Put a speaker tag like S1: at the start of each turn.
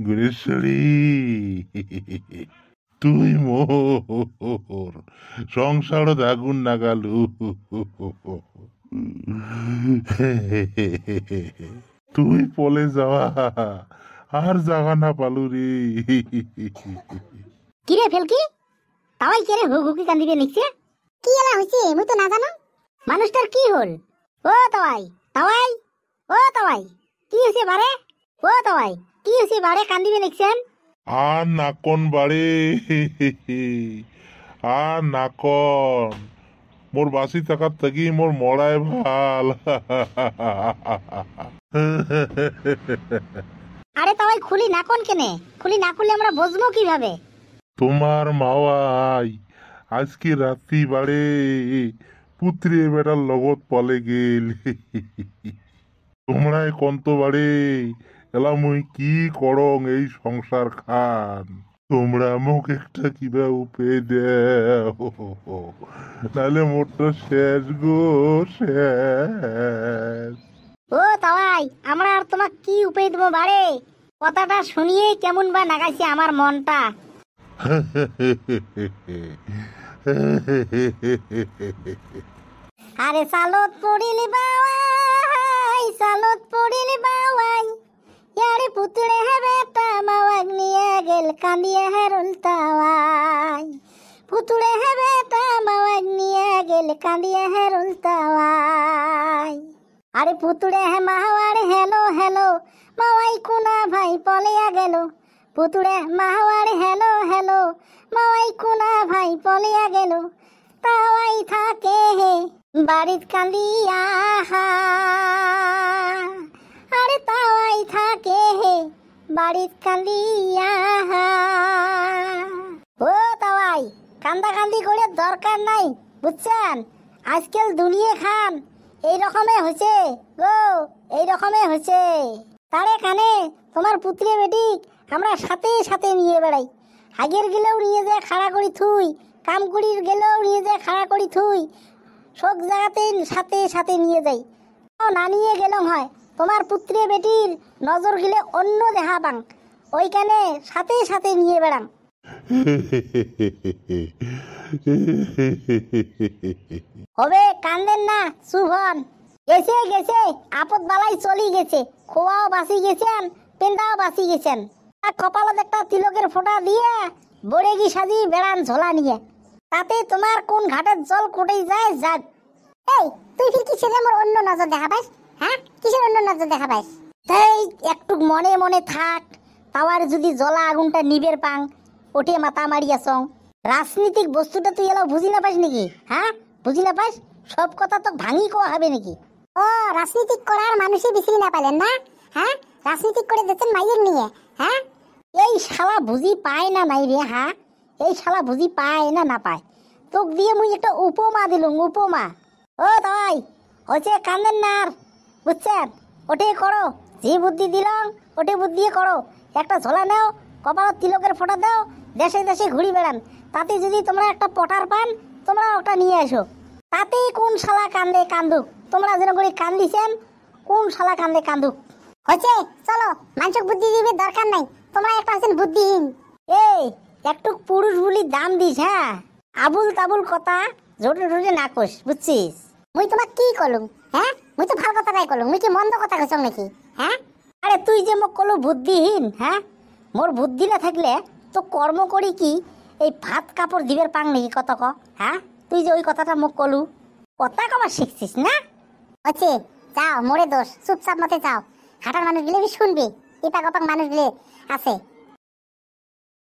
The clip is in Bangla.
S1: গুণেশ্বরী, তুই মোর সংসারত আগুন নাগালু। তুই পলে যাওয়া আর জাগা না পালু রে।
S2: কিরে ফেলকি, তাওয়াই কেরে হুক হুকি কান্দিবে নিচ্ছে? কি এলা হইছে মুই তো না জানো। মানুষটার কি হল? ও তাওয়াই, তাওয়াই, ও তাওয়াই, কি হইছে বারে? ও তাওয়াই, কি হইছে বারে কান্দিবে নিচ্ছেন?
S1: আর নাকন বাড়ে, আর নাকন মোর বাসি থাকার থাকি মোর মরায় ভাল।
S2: আরে তাওয়াই খুলি নাকন কেনে? খুলি না খুললে আমরা বুঝবো কিভাবে?
S1: তোমার মাওয়াই আজকে রাত্রি বাড়ে পুত্রে বেটার লগত পলে গেল। তোমরাই কন্ত বাড়ে এলা মুই কি করং এই সংসার খান। তোমরা মোক একটা কিবা উপে দেও, নাহলে মোরটা শেষ গো, শেষ।
S2: ও তাওয়াই, আমরা আর তোমাক কি উপায় দেবো বারে? কথাটা শুনিয়ে কেমন বা নাগাইছে আমার মনটা। আরে সালত পড়িলি বাওয়াই, সালত পড়িলি বাওয়াই, ইয়ারে পুতুড়ে হে বেটা মাওয়াক নিয়ে গেল কান্দিয়ে হে রুলতাওয়াই। পুতুড়ে হে বেটা মাওয়াক নিয়ে গেল কান্দিয়ে হে রুলতাওয়াই। আরে পুতুড়ে হে মাওয়ার হেলো হেলো, মাওয়াই কুনা ভাই পলিয়া গেল। পুতুড়ে মাওয়ার হেলো হেলো, মাওয়াই কুনা ভাই পলিয়া গেল। তাওয়াই থাকে হে বাড়িত কান্দিয়া, আরে তাওয়াই থাকে হে বাড়িত কান্দিয়া। ও তাওয়াই, কান্দা কান্দি করে দরকার নাই বুঝছেন? আজকাল দুনিয়া খান এই রকমে হয়েছে গো, এই রকমে হয়েছে। তারে কানে তোমার পুত্রে বেটি আমরা সাথে সাথে নিয়ে বেড়াই। আগের গেলেও নিয়ে যায় খাড়া করি থুই, কাম করির গেলেও নিয়ে যায় খাড়া করি থুই, সব জায়গাতে সাথে সাথে নিয়ে যাই। না নিয়ে গেলাম হয় তোমার পুত্রে বেটির নজর গেলে অন্য দেখা পাং, ওইখানে সাথে সাথে নিয়ে বেড়াং। হবে কান্দেন না, শুভন গেছে গেছে, আপদ বালাই চলি গেছে। খোয়াও বাঁচি গেছেন, পেন্দাও বাঁচি গেছেন। আর কপালত একটা তিলকের ফোঁটা দিয়ে বড়েগি সাজি বেড়ান ঝোলা নিয়ে, তাতে তোমার কোন ঘাটের জল কোটেই যায় যাক। এই তুই ফির কিসের মোর অন্য নজর দেখা পাইস? হ্যাঁ, কিসের অন্য নজর দেখা পাইস? এই একটু মনে মনে থাক, তাওয়ার যদি জ্বলা আগুনটা নিবের পাং ওঠে মাথা মারিয়াছং। রাজনীতিক বস্তুটা তুই এলাও বুঝি না পাইস নাকি? হ্যাঁ, বুঝি না পাইস? সব কথা তো ভাঙি কোয়া হবে নাকি? ও রাজনীতিক করার মানুষই বিচি না পাইলেন না? হ্যাঁ, রাজনীতিক করে দিচ্ছেন মাইয়ের নিয়ে। হ্যাঁ, এই শালা বুঝি পায় না নাই রে? হ্যাঁ, এই শালা বুঝি পায় না না পায়? তোক দিয়ে মুই একটা উপমা দিলুম, উপমা। ও তাই হচ্ছে কান্দেন না আর বুঝছেন? ওটে করো, যে বুদ্ধি দিলাম ওটে বুদ্ধি করো। একটা ঝোলা নাও, কপালত তিলকের ফোঁটা দাও, দেশে দেশে ঘুরি বেড়ান। তাতে যদি তোমরা একটা পটার পান, তোমরা ওটা নিয়ে আসো। তাতেই কোন শালা কান্দে কান্দুক, তোমরা যেন করে কান্দিছেন, কোন শালা কান্দে কান্দুক। হচ্ছে চলো, মানুষক বুদ্ধি দিবে দরকার নাই, তোমরা একটা আছেন বুদ্ধিহীন। এই একটু পুরুষ বলি দাম দিস, হ্যাঁ? আবুল তাবুল কথা জোটে টোটে না কোস, বুঝছিস? মুই তোমাক কি কলুম? হ্যাঁ, মুই তো ভাল কথাটাই কলুম, মুই কি মন্দ কথা কইছং নাকি? হ্যাঁ, আরে তুই যে মোক কলু বুদ্ধিহীন, হ্যাঁ? মোর বুদ্ধি না থাকলে তো কর্ম করি কি এই ভাত কাপড় দিবের পাং নাকি কত ক? হ্যাঁ, তুই যে ওই কথাটা মোক কলু, কথা কবার শিখছিস না? হচ্ছে যাও, মোরে দোষ, চুপচাপ মতে যাও। হাঁটার মানুষগুলো শুনবি, ইপাক অপাক মানুষগুলো আছে।